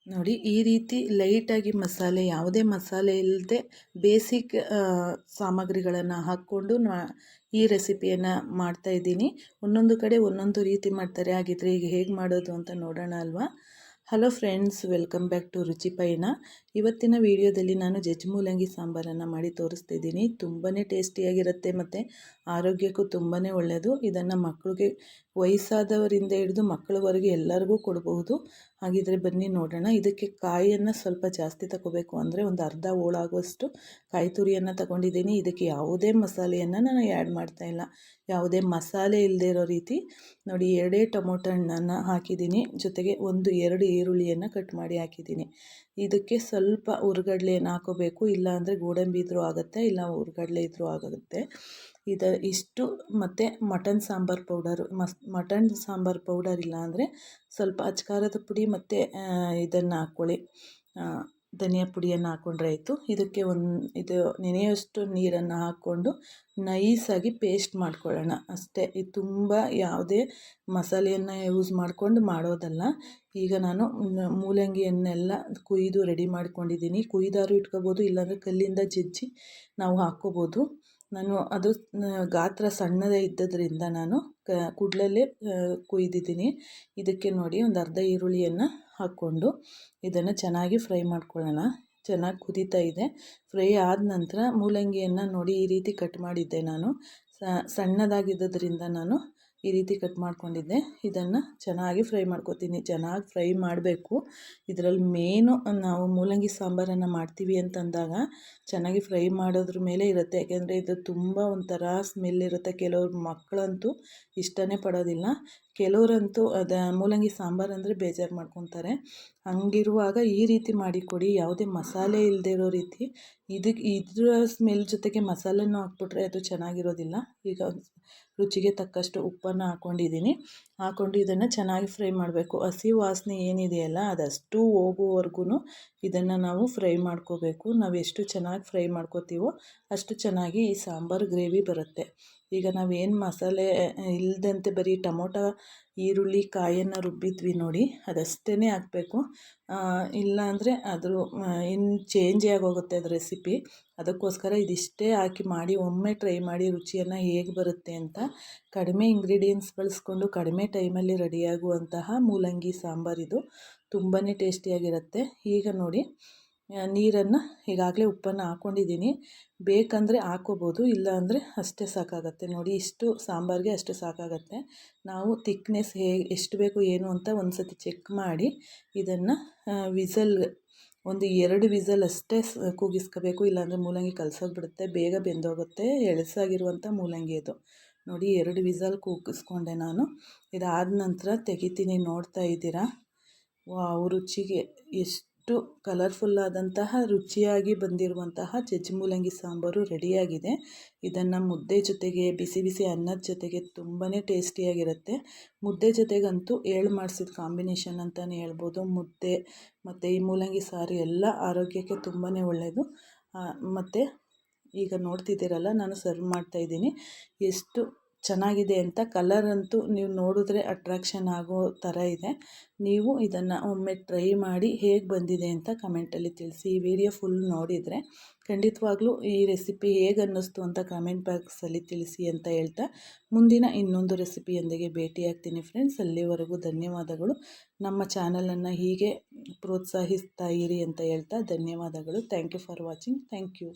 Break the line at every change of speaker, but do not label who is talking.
ನೋಡಿ ಈ ರೀತಿ ಲೈಟಾಗಿ ಮಸಾಲೆ, ಯಾವುದೇ ಮಸಾಲೆ ಇಲ್ಲದೆ ಬೇಸಿಕ್ ಸಾಮಗ್ರಿಗಳನ್ನು ಹಾಕ್ಕೊಂಡು ಈ ರೆಸಿಪಿಯನ್ನು ಮಾಡ್ತಾಯಿದ್ದೀನಿ. ಒಂದೊಂದು ಕಡೆ ಒಂದೊಂದು ರೀತಿ ಮಾಡ್ತಾರೆ. ಹಾಗಿದ್ರೆ ಈಗ ಹೇಗೆ ಮಾಡೋದು ಅಂತ ನೋಡೋಣ ಅಲ್ವಾ. Hello friends, welcome back to Ruchi Payana. ಇವತ್ತಿನ ವಿಡಿಯೋದಲ್ಲಿ ನಾನು ಮೂಲಂಗಿ ಸಾಂಬಾರನ್ನು ಮಾಡಿ ತೋರಿಸ್ತಿದ್ದೀನಿ. ತುಂಬಾ ಟೇಸ್ಟಿಯಾಗಿರುತ್ತೆ ಮತ್ತು ಆರೋಗ್ಯಕ್ಕೂ ತುಂಬಾ ಒಳ್ಳೆಯದು. ಇದನ್ನು ಮಕ್ಕಳಿಗೆ, ವಯಸ್ಸಾದವರಿಂದ ಹಿಡಿದು ಮಕ್ಕಳವರೆಗೆ ಎಲ್ಲರಿಗೂ ಕೊಡಬಹುದು. ಹಾಗಿದ್ರೆ ಬನ್ನಿ ನೋಡೋಣ. ಇದಕ್ಕೆ ಕಾಯಿಯನ್ನು ಸ್ವಲ್ಪ ಜಾಸ್ತಿ ತಗೋಬೇಕು, ಅಂದರೆ ಒಂದು ಅರ್ಧ ಹೋಳಾಗುವಷ್ಟು ಕಾಯಿ ತುರಿಯನ್ನು ತಗೊಂಡಿದ್ದೀನಿ. ಇದಕ್ಕೆ ಯಾವುದೇ ಮಸಾಲೆಯನ್ನು ನಾನು ಆ್ಯಡ್ ಮಾಡ್ತಾಯಿಲ್ಲ, ಯಾವುದೇ ಮಸಾಲೆ ಇಲ್ಲದೆ ಇರೋ ರೀತಿ. ನೋಡಿ, 2 ಟೊಮೊಟೊ ಹಣ್ಣನ್ನು ಹಾಕಿದ್ದೀನಿ, ಜೊತೆಗೆ 2 ಈರುಳ್ಳಿಯನ್ನು ಕಟ್ ಮಾಡಿ ಹಾಕಿದ್ದೀನಿ. ಇದಕ್ಕೆ ಸ್ವಲ್ಪ ಹುರ್ಗಡ್ಲೆಯನ್ನು ಹಾಕೋಬೇಕು, ಇಲ್ಲ ಅಂದರೆ ಗೋಡಂಬಿ ಇದ್ರೂ ಆಗುತ್ತೆ, ಇಲ್ಲ ಹುರ್ಗಡ್ಲೆ ಇದ್ರೂ ಆಗುತ್ತೆ. ಇಷ್ಟು ಮತ್ತು mutton sambar powder, mutton sambar powder ಇಲ್ಲ ಅಂದರೆ ಸ್ವಲ್ಪ ಅಚ್ಕಾರದ ಪುಡಿ ಮತ್ತು ಇದನ್ನು ಹಾಕ್ಕೊಳ್ಳಿ, ಧನಿಯಾ ಪುಡಿಯನ್ನು ಹಾಕ್ಕೊಂಡ್ರೆ ಆಯಿತು. ಇದಕ್ಕೆ ಇದು ನೆನೆಯುವಷ್ಟು ನೀರನ್ನು ಹಾಕ್ಕೊಂಡು ನೈಸಾಗಿ ಪೇಸ್ಟ್ ಮಾಡ್ಕೊಳ್ಳೋಣ ಅಷ್ಟೇ. ಇದು ತುಂಬ ಯಾವುದೇ ಮಸಾಲೆಯನ್ನು ಯೂಸ್ ಮಾಡಿಕೊಂಡು ಮಾಡೋದಲ್ಲ. ಈಗ ನಾನು ಮೂಲಂಗಿಯನ್ನೆಲ್ಲ ಕುಯ್ದು ರೆಡಿ ಮಾಡ್ಕೊಂಡಿದ್ದೀನಿ. ಕುಯ್ದಾರು ಇಟ್ಕೋಬೋದು, ಇಲ್ಲಾಂದರೆ ಕಲ್ಲಿಂದ ಜಜ್ಜಿ ನಾವು ಹಾಕ್ಕೋಬೋದು. ನಾನು ಅದು ಗಾತ್ರ ಸಣ್ಣದೇ ಇದ್ದದ್ರಿಂದ ನಾನು ಕುಡ್ಲಲ್ಲೇ ಕುಯ್ದಿದ್ದೀನಿ. ಇದಕ್ಕೆ ನೋಡಿ, ಒಂದು ಅರ್ಧ ಈರುಳ್ಳಿಯನ್ನು ಹಾಕ್ಕೊಂಡು ಇದನ್ನು ಚೆನ್ನಾಗಿ ಫ್ರೈ ಮಾಡ್ಕೊಳ್ಳೋಣ. ಚೆನ್ನಾಗಿ ಕುದೀತಾ ಇದೆ. ಫ್ರೈ ಆದ ನಂತರ ಮೂಲಂಗಿಯನ್ನು ನೋಡಿ ಈ ರೀತಿ ಕಟ್ ಮಾಡಿದ್ದೆ ನಾನು. ಸಣ್ಣದಾಗಿದ್ದರಿಂದ ನಾನು ಈ ರೀತಿ ಕಟ್ ಮಾಡ್ಕೊಂಡಿದ್ದೆ. ಇದನ್ನು ಚೆನ್ನಾಗಿ ಫ್ರೈ ಮಾಡ್ಕೊತೀನಿ. ಚೆನ್ನಾಗಿ ಫ್ರೈ ಮಾಡಬೇಕು. ಇದರಲ್ಲಿ ಮೇನು, ನಾವು ಮೂಲಂಗಿ ಸಾಂಬಾರನ್ನು ಮಾಡ್ತೀವಿ ಅಂತಂದಾಗ ಚೆನ್ನಾಗಿ ಫ್ರೈ ಮಾಡೋದ್ರ ಮೇಲೆ ಇರುತ್ತೆ. ಯಾಕೆಂದರೆ ಇದು ತುಂಬ ಒಂಥರ ಸ್ಮೆಲ್ ಇರುತ್ತೆ. ಕೆಲವ್ರು ಮಕ್ಕಳಂತೂ ಇಷ್ಟನೇ ಪಡೋದಿಲ್ಲ, ಕೆಲವರಂತೂ ಮೂಲಂಗಿ ಸಾಂಬಾರು ಅಂದರೆ ಬೇಜಾರು ಮಾಡ್ಕೊತಾರೆ. ಹಂಗಿರುವಾಗ ಈ ರೀತಿ ಮಾಡಿಕೊಡಿ, ಯಾವುದೇ ಮಸಾಲೆ ಇಲ್ಲದೆ ಇರೋ ರೀತಿ. ಇದರ ಸ್ಮೆಲ್ ಜೊತೆಗೆ ಮಸಾಲೆನೂ ಹಾಕ್ಬಿಟ್ರೆ ಅದು ಚೆನ್ನಾಗಿರೋದಿಲ್ಲ. ಈಗ ರುಚಿಗೆ ತಕ್ಕಷ್ಟು ಉಪ್ಪನ್ನು ಹಾಕ್ಕೊಂಡಿದ್ದೀನಿ. ಹಾಕ್ಕೊಂಡು ಇದನ್ನು ಚೆನ್ನಾಗಿ ಫ್ರೈ ಮಾಡಬೇಕು. ಹಸಿ ವಾಸನೆ ಏನಿದೆಯಲ್ಲ ಅದಷ್ಟು ಹೋಗುವವರೆಗೂ ಇದನ್ನು ನಾವು ಫ್ರೈ ಮಾಡ್ಕೋಬೇಕು. ನಾವು ಎಷ್ಟು ಚೆನ್ನಾಗಿ ಫ್ರೈ ಮಾಡ್ಕೋತೀವೋ ಅಷ್ಟು ಚೆನ್ನಾಗಿ ಈ ಸಾಂಬಾರು ಗ್ರೇವಿ ಬರುತ್ತೆ. ಈಗ ನಾವೇನು ಮಸಾಲೆ ಇಲ್ಲದಂತೆ ಬರೀ ಟೊಮೊಟೊ, ಈರುಳ್ಳಿ, ಕಾಯನ್ನು ರುಬ್ಬಿದ್ವಿ ನೋಡಿ, ಅದಷ್ಟೇ ಹಾಕಬೇಕು. ಇಲ್ಲಾಂದರೆ ಅದ್ರ ಇನ್ನು ಚೇಂಜೇ ಆಗೋಗುತ್ತೆ ಅದು ರೆಸಿಪಿ. ಅದಕ್ಕೋಸ್ಕರ ಇದಿಷ್ಟೇ ಹಾಕಿ ಮಾಡಿ, ಒಮ್ಮೆ ಟ್ರೈ ಮಾಡಿ ರುಚಿಯನ್ನು ಹೇಗೆ ಬರುತ್ತೆ ಅಂತ. ಕಡಿಮೆ ಇಂಗ್ರೀಡಿಯೆಂಟ್ಸ್ ಬಳಸ್ಕೊಂಡು ಕಡಿಮೆ ಟೈಮಲ್ಲಿ ರೆಡಿಯಾಗುವಂತಹ ಮೂಲಂಗಿ ಸಾಂಬಾರಿದು ತುಂಬಾ ಟೇಸ್ಟಿಯಾಗಿರುತ್ತೆ. ಈಗ ನೋಡಿ, ನೀರನ್ನು ಈಗಾಗಲೇ ಉಪ್ಪನ್ನು ಹಾಕ್ಕೊಂಡಿದ್ದೀನಿ. ಬೇಕಂದರೆ ಹಾಕ್ಕೋಬೋದು, ಇಲ್ಲ ಅಂದರೆ ಅಷ್ಟೇ ಸಾಕಾಗುತ್ತೆ. ನೋಡಿ, ಇಷ್ಟು ಸಾಂಬಾರಿಗೆ ಅಷ್ಟು ಸಾಕಾಗುತ್ತೆ. ನಾವು ತಿಕ್ನೆಸ್ ಎಷ್ಟು ಬೇಕು ಏನು ಅಂತ ಒಂದು ಸತಿ ಚೆಕ್ ಮಾಡಿ ಇದನ್ನು ಒಂದು 2 ವಿಸಲ್ ಅಷ್ಟೇ ಕೂಗಿಸ್ಕೋಬೇಕು. ಇಲ್ಲಾಂದರೆ ಮೂಲಂಗಿ ಕಲಸೋಗ್ಬಿಡುತ್ತೆ, ಬೇಗ ಬೆಂದೋಗುತ್ತೆ. ಎಳಸಾಗಿರುವಂಥ ಮೂಲಂಗಿ ಅದು. ನೋಡಿ, 2 ವಿಸಲ್ ಕೂಗಿಸ್ಕೊಂಡೆ ನಾನು. ಇದಾದ ನಂತರ ತೆಗಿತೀನಿ. ನೋಡ್ತಾ ಇದ್ದೀರಾ, ರುಚಿಗೆ ಎಷ್ಟು ಕಲರ್ಫುಲ್ಲಾದಂತಹ ರುಚಿಯಾಗಿ ಬಂದಿರುವಂತಹ ಮೂಲಂಗಿ ಸಾಂಬಾರು ರೆಡಿಯಾಗಿದೆ. ಇದನ್ನು ಮುದ್ದೆ ಜೊತೆಗೆ, ಬಿಸಿ ಬಿಸಿ ಅನ್ನದ ಜೊತೆಗೆ ತುಂಬಾ ಟೇಸ್ಟಿಯಾಗಿರುತ್ತೆ. ಮುದ್ದೆ ಜೊತೆಗಂತೂ ಏಳು ಮಾಡಿಸಿದ ಕಾಂಬಿನೇಷನ್ ಅಂತಲೇ ಹೇಳ್ಬೋದು. ಮುದ್ದೆ ಮತ್ತು ಈ ಮೂಲಂಗಿ ಸಾರು ಎಲ್ಲ ಆರೋಗ್ಯಕ್ಕೆ ತುಂಬಾ ಒಳ್ಳೆಯದು. ಮತ್ತು ಈಗ ನೋಡ್ತಿದ್ದೀರಲ್ಲ, ನಾನು ಸರ್ವ್ ಮಾಡ್ತಾಯಿದ್ದೀನಿ. ಎಷ್ಟು ಚೆನ್ನಾಗಿದೆ ಅಂತ. ಕಲರ್ ಅಂತೂ ನೀವು ನೋಡಿದ್ರೆ ಅಟ್ರಾಕ್ಷನ್ ಆಗೋ ಥರ ಇದೆ. ನೀವು ಇದನ್ನು ಒಮ್ಮೆ ಟ್ರೈ ಮಾಡಿ ಹೇಗೆ ಬಂದಿದೆ ಅಂತ ಕಮೆಂಟಲ್ಲಿ ತಿಳಿಸಿ. ಈ ವಿಡಿಯೋ ಫುಲ್ ನೋಡಿದರೆ ಖಂಡಿತವಾಗ್ಲೂ ಈ ರೆಸಿಪಿ ಹೇಗೆ ಅನ್ನಿಸ್ತು ಅಂತ ಕಮೆಂಟ್ ಬಾಕ್ಸಲ್ಲಿ ತಿಳಿಸಿ ಅಂತ ಹೇಳ್ತಾ, ಮುಂದಿನ ಇನ್ನೊಂದು ರೆಸಿಪಿಯೊಂದಿಗೆ ಭೇಟಿಯಾಗ್ತೀನಿ ಫ್ರೆಂಡ್ಸ್. ಅಲ್ಲಿವರೆಗೂ ಧನ್ಯವಾದಗಳು. ನಮ್ಮ ಚಾನಲನ್ನು ಹೀಗೆ ಪ್ರೋತ್ಸಾಹಿಸ್ತಾ ಇರಿ ಅಂತ ಹೇಳ್ತಾ ಧನ್ಯವಾದಗಳು. Thank you for watching. Thank you.